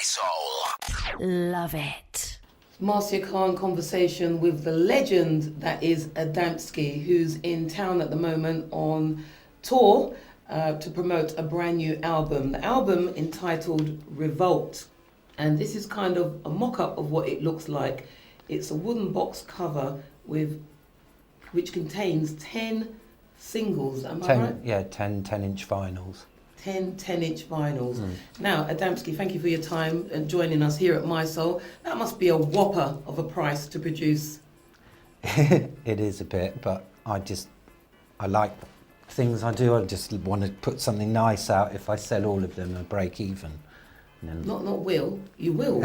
Mi-Soul. Love it. Marcia Khan conversation with the legend that is Adamski, who's in town at the moment on tour to promote a brand new album. The album entitled Revolt. And this is kind of a mock-up of what it looks like. It's a wooden box cover which contains 10 singles, am I right? Yeah, 10-inch vinyls. 10-inch vinyls. Now, Adamski, thank you for your time and joining us here at Mi-Soul. That must be a whopper of a price to produce. It is a bit, but I like things I do. I just want to put something nice out. If I sell all of them, I break even. Not will. You will.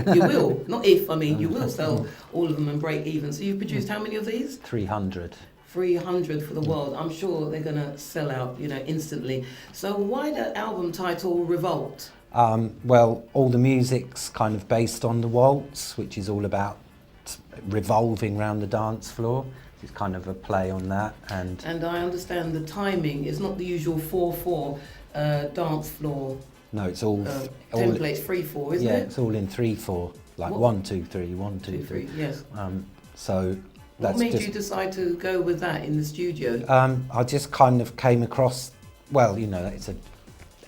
Not if, I mean, you will sell all of them and break even. So you've produced how many of these? 300. 300 for the world. I'm sure they're going to sell out, instantly. So why the album title Revolt? Well, all the music's kind of based on the waltz, which is all about revolving around the dance floor. It's kind of a play on that. And I understand the timing is not the usual 4/4 dance floor. No, it's all templates 3/4, isn't it? Yeah, it's all in 3/4, like 1 2 3, 1 2 3. Yes. So what made you decide to go with that in the studio? I just kind of came across, well, it's an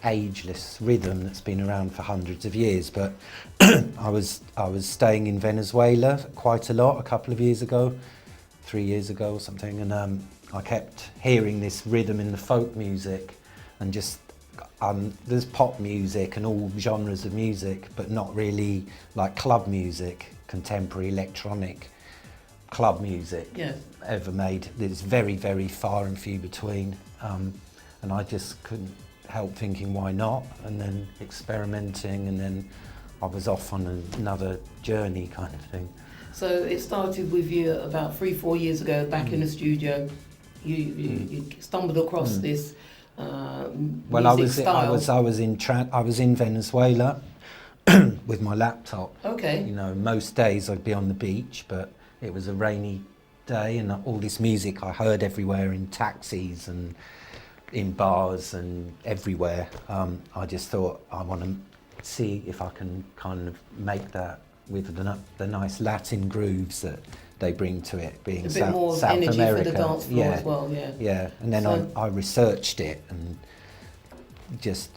ageless rhythm that's been around for hundreds of years. But I was staying in Venezuela quite a lot a couple of years ago, 3 years ago or something, and I kept hearing this rhythm in the folk music, and just. There's pop music and all genres of music, but not really like club music, contemporary electronic club music ever made. There's very, very far and few between, and I just couldn't help thinking why not, and then experimenting, and then I was off on another journey kind of thing. So it started with you about 3-4 years ago back in the studio. You stumbled across this well, I was in Venezuela with my laptop. Okay. Most days I'd be on the beach, but it was a rainy day, and all this music I heard everywhere in taxis and in bars and everywhere. I just thought I want to see if I can kind of make that with the nice Latin grooves that they bring to it, being South energy America. For the dance floor as well, Yeah, and then I researched it, and just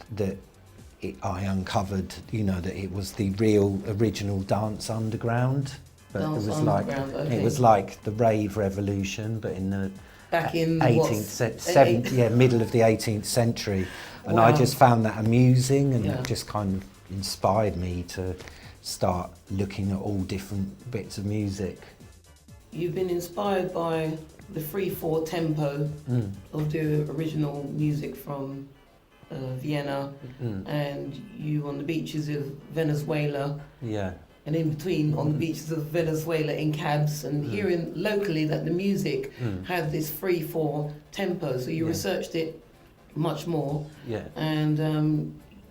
I uncovered, that it was the real original dance underground. But it was like the rave revolution, but in the back in 18th, middle of the 18th century, and I just found that amusing, and it just kind of inspired me to start looking at all different bits of music. You've been inspired by the 3/4 tempo of the original music from Vienna, and you on the beaches of Venezuela. Yeah. And in between on the beaches of Venezuela in cabs, and hearing locally that the music had this 3/4 tempo. So you researched it much more. Yeah. And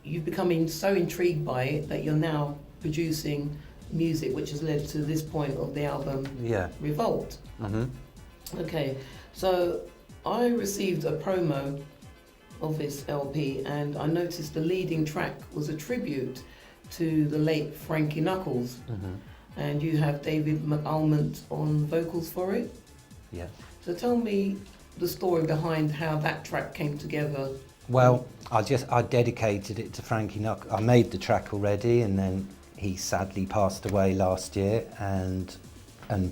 you've become so intrigued by it that you're now producing music which has led to this point of the album Revolt. Okay, so I received a promo of this LP, and I noticed the leading track was a tribute to the late Frankie Knuckles, and you have David McAlmont on vocals for it. Yeah. So tell me the story behind how that track came together. Well, I dedicated it to Frankie Knuckles. I made the track already, and then he sadly passed away last year, and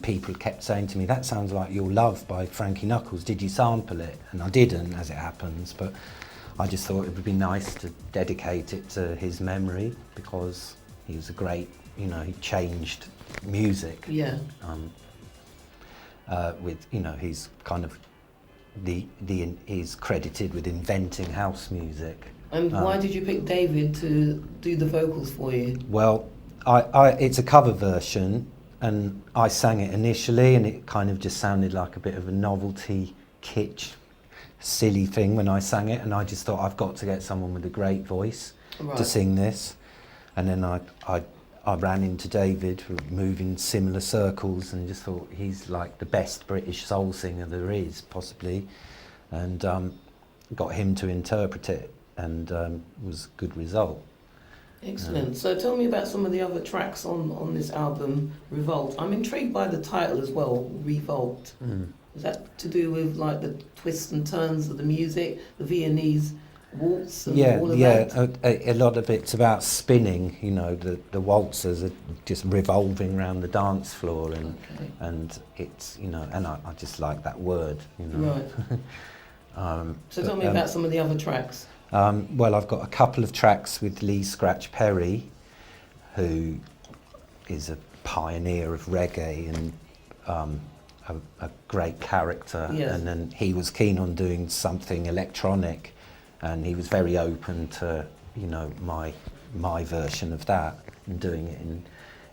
people kept saying to me, that sounds like Your Love by Frankie Knuckles, did you sample it? And I didn't, as it happens, but I just thought it would be nice to dedicate it to his memory, because he was a great, he changed music. Yeah. With, he's kind of he's credited with inventing house music. And why did you pick David to do the vocals for you? Well, it's a cover version, and I sang it initially, and it kind of just sounded like a bit of a novelty, kitsch, silly thing when I sang it, and I just thought, I've got to get someone with a great voice to sing this. And then I ran into David, moving similar circles, and just thought he's like the best British soul singer there is, possibly, and got him to interpret it, and was a good result. Excellent. So tell me about some of the other tracks on this album, Revolt. I'm intrigued by the title as well, Revolt. Is that to do with like the twists and turns of the music, the Viennese waltz and all of that? A lot of it's about spinning, you know, the waltzers are just revolving around the dance floor, and it's, you know, and I just like that word, you know. Right. So tell me about some of the other tracks. Well, I've got a couple of tracks with Lee Scratch Perry, who is a pioneer of reggae and a great character, and then he was keen on doing something electronic, and he was very open to, you know, my version of that and doing it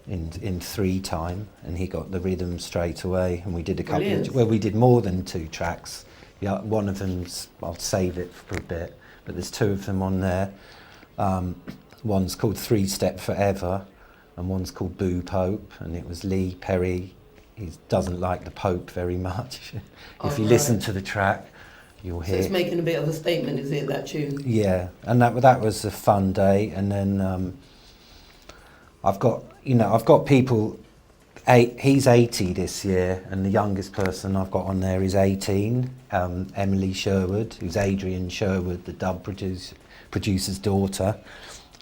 in 3/time, and he got the rhythm straight away, and we did a couple we did more than 2 tracks. Yeah, one of them's, I'll save it for a bit, but there's 2 of them on there. One's called 3 Step Forever, and one's called Boo Pope, and it was Lee Perry. He doesn't like the Pope very much. If you listen to the track, you'll hear. So it's making a bit of a statement, is it, that tune? Yeah, and that was a fun day. And then I've got people. He's 80 this year, and the youngest person I've got on there is 18. Emily Sherwood, who's Adrian Sherwood, the dub producer's daughter.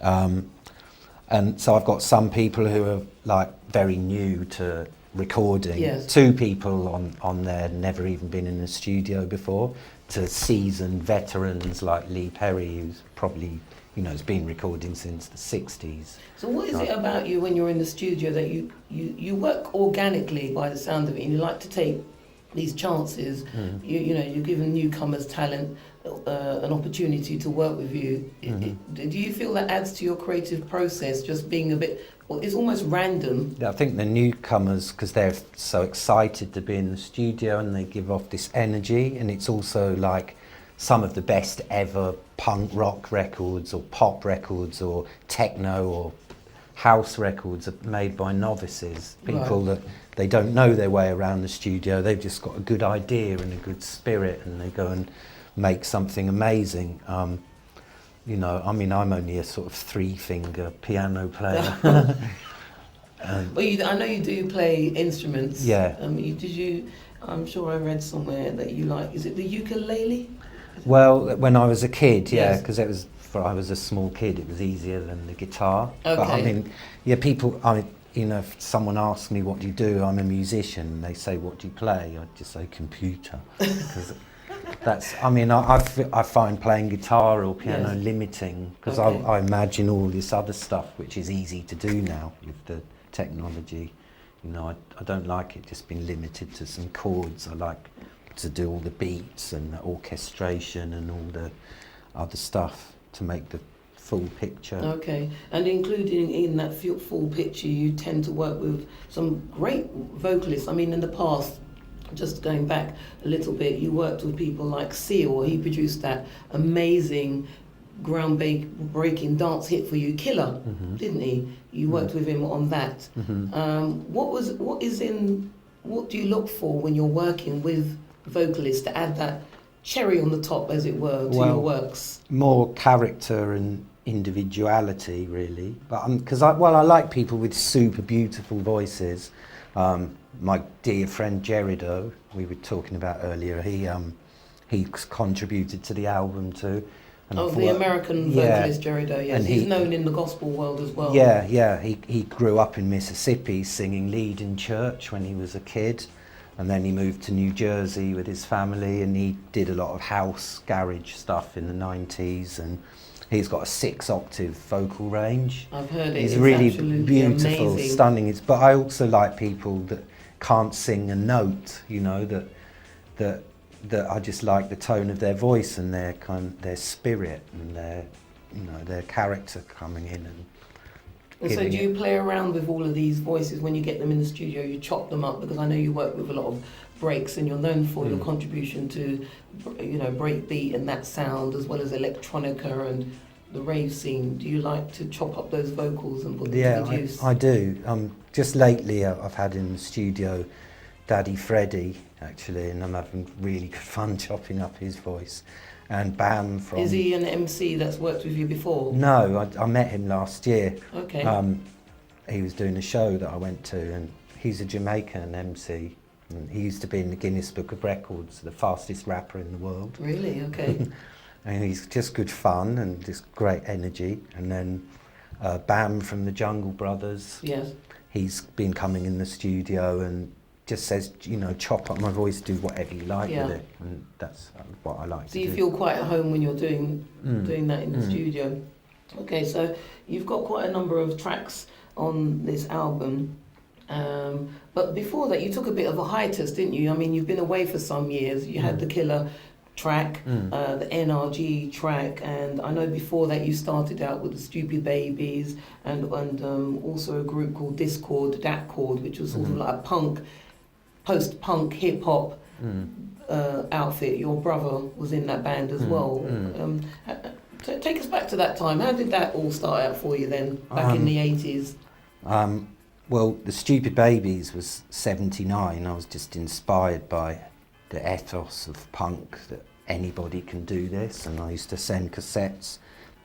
And so I've got some people who are like very new to recording. Yes. 2 people on there, never even been in a studio before, to seasoned veterans like Lee Perry, who's probably, you know, has been recording since the 60s. So what is it about you when you're in the studio that you work organically by the sound of it, and you like to take these chances? You know, you're giving newcomers talent an opportunity to work with you. Do you feel that adds to your creative process, just being a bit, well, it's almost random? I think the newcomers, because they're so excited to be in the studio and they give off this energy, and it's also like some of the best ever punk rock records or pop records or techno or house records are made by novices, people that they don't know their way around the studio. They've just got a good idea and a good spirit, and they go and make something amazing. You know, I mean, I'm only a sort of 3-finger piano player. Well, I know you do play instruments. Yeah. I'm sure I read somewhere that you like, is it the ukulele? Well, when I was a kid, Yes. because I was a small kid, it was easier than the guitar. Okay. But I mean, you know, if someone asks me what do you do, I'm a musician. They say what do you play? I just say computer, because that's. I mean, I find playing guitar or piano limiting, because I imagine all this other stuff which is easy to do now with the technology. You know, I don't like it just being limited to some chords. I like to do all the beats and the orchestration and all the other stuff to make the full picture. Okay, and including in that full picture, you tend to work with some great vocalists. I mean, in the past, just going back a little bit, you worked with people like Seal. He produced that amazing ground-breaking dance hit for you, Killer, didn't he? You worked with him on that. What do you look for when you're working with vocalists to add that cherry on the top, as it were, to your works? More character and individuality, really. But because I like people with super beautiful voices. My dear friend Jerido, we were talking about earlier, he contributed to the album too. And the American vocalist Jerido, yes. And he's known in the gospel world as well. Yeah. He grew up in Mississippi singing lead in church when he was a kid. And then he moved to New Jersey with his family, and he did a lot of house garage stuff in the 90s, and he's got a 6-octave vocal range. I've heard it. He's it's really beautiful, amazing. Stunning. But I also like people that can't sing a note, you know, that I just like the tone of their voice and their spirit and their character coming in and so do you play around with all of these voices when you get them in the studio? You chop them up, because I know you work with a lot of breaks, and you're known for your contribution to, you know, breakbeat and that sound, as well as electronica and the rave scene. Do you like to chop up those vocals and put them to good use? I do. Just lately, I've had in the studio Daddy Freddie, actually, and I'm having really good fun chopping up his voice. and Bam from... Is he an MC that's worked with you before? No, I met him last year. Okay. He was doing a show that I went to, and he's a Jamaican MC. And he used to be in the Guinness Book of Records, the fastest rapper in the world. Really? Okay. And he's just good fun and just great energy. And then Bam from the Jungle Brothers. Yes. He's been coming in the studio and just says, you know, chop up my voice, do whatever you like with it. And that's what I like to do. So you feel quite at home when you're doing that in the studio. Okay, so you've got quite a number of tracks on this album. But before that, you took a bit of a hiatus, didn't you? I mean, you've been away for some years. You had the Killer track, the NRG track, and I know before that you started out with the Stupid Babies and also a group called Discord, Datcord, which was sort of like a punk, post-punk, hip-hop outfit. Your brother was in that band as well. Take us back to that time. How did that all start out for you then, back in the 80s? Well, the Stupid Babies was 79. I was just inspired by the ethos of punk, that anybody can do this, and I used to send cassettes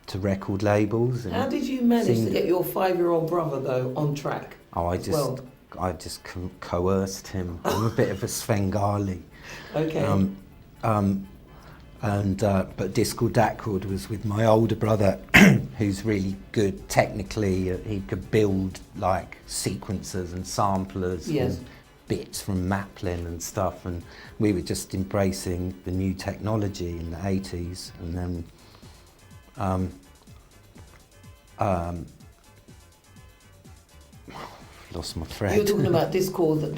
to record labels. And how did you manage to get your 5-year-old brother though on track? Oh, I just coerced him. I'm a bit of a Svengali. Okay. But Discord Datcord was with my older brother, who's really good technically. He could build like sequencers and samplers and bits from Maplin and stuff, and we were just embracing the new technology in the 80s. And then lost my thread. You were talking about Discord,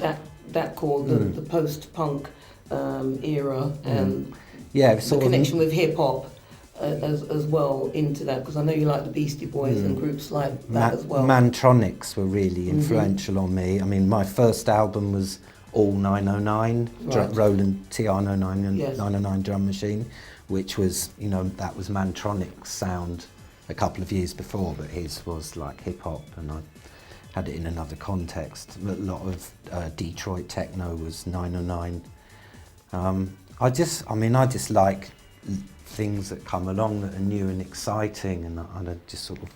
Datcord, the post-punk era, and the connection with hip-hop as well into that, because I know you like the Beastie Boys and groups like that as well. Mantronics were really influential on me. I mean, my first album was all 909, Roland TR-909 and 909 drum machine, which was, you know, that was Mantronic's sound a couple of years before, but his was like hip-hop, and I had it in another context. A lot of Detroit techno was 909. I just like things that come along that are new and exciting, and I just sort of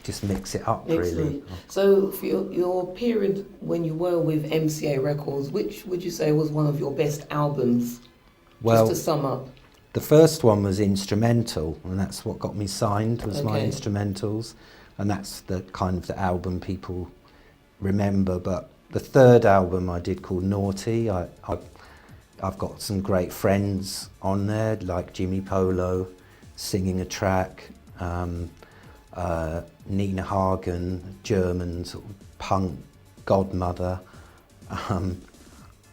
just mix it up. Excellent. Really. So for your period when you were with MCA Records, which would you say was one of your best albums? Well, just to sum up. The first one was instrumental, and that's what got me signed, was my instrumentals, and that's the kind of the album people remember. But the third album I did, called Naughty, I've got some great friends on there, like Jimmy Polo singing a track, Nina Hagen, German sort of punk godmother. And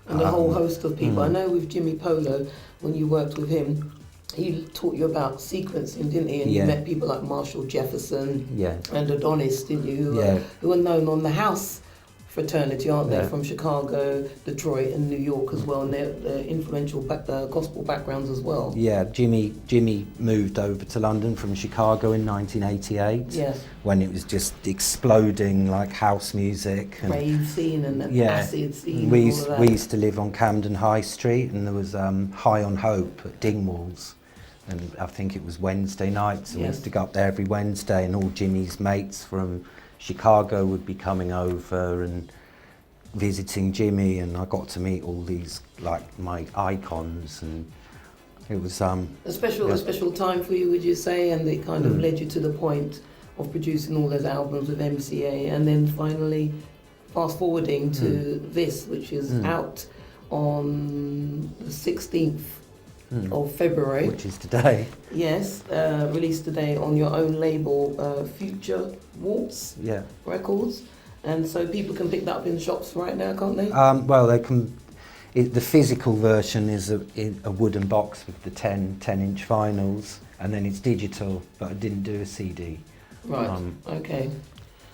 a whole host of people. I know with Jimmy Polo, when you worked with him, he taught you about sequencing, didn't he? And you met people like Marshall Jefferson and Adonis, didn't you? Who are known on the House fraternity, aren't they? From Chicago, Detroit and New York as well, and they're influential gospel backgrounds as well. Yeah, Jimmy moved over to London from Chicago in 1988 when it was just exploding, like house music. And rave scene and acid scene. We used to live on Camden High Street, and there was High on Hope at Dingwalls, and I think it was Wednesday nights, and we used to go up there every Wednesday, and all Jimmy's mates from Chicago would be coming over and visiting Jimmy, and I got to meet all these, like, my icons, and it was a special time for you, would you say? And it kind of led you to the point of producing all those albums with MCA, and then finally fast forwarding to this, which is out on the 16th of February, which is today. Yes, released today on your own label, Future Waltz Records, and so people can pick that up in shops right now, can't they? Well, they can. The physical version is a wooden box with the 10-inch vinyls, and then it's digital, but I didn't do a CD. Right. Okay.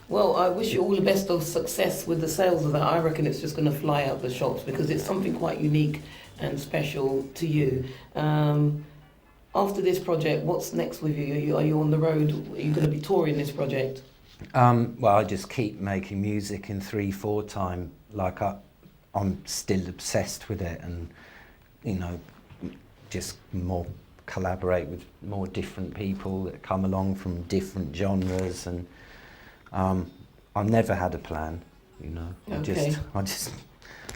Well, I wish you all the best of success with the sales of that. I reckon it's just going to fly out the shops because it's something quite unique and special to you. After this project, what's next with you? Are you on the road? Are you going to be touring this project? Well, I just keep making music in 3/4 time. Like I'm still obsessed with it, and you know, just more collaborate with more different people that come along from different genres, and I've never had a plan, you know. Okay. I just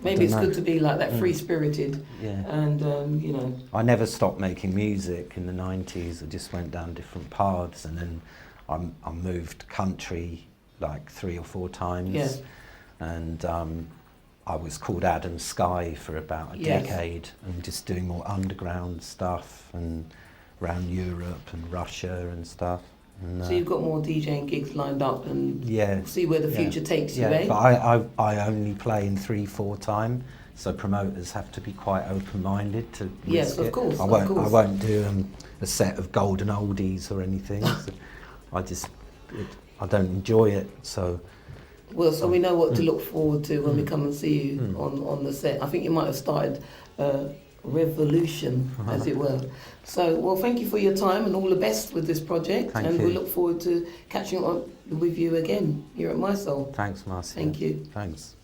maybe it's good to be like that, free-spirited. Yeah. And you know. I never stopped making music in the 90s. I just went down different paths, and then I moved country like 3 or 4 times. Yeah. And I was called Adamski for about a decade, and just doing more underground stuff and around Europe and Russia and stuff. And, so you've got more DJing gigs lined up, and see where the future takes you, eh? But I only play in 3/4 time, so promoters have to be quite open-minded to risk yes, of course. I won't do a set of golden oldies or anything. So I don't enjoy it, so. Well, so we know what to look forward to when we come and see you on the set. I think you might have started a revolution, as it were. So, well, thank you for your time and all the best with this project. Thank you. We look forward to catching up with you again here at Mi-Soul. Thanks, Marcia. Thank you. Thanks.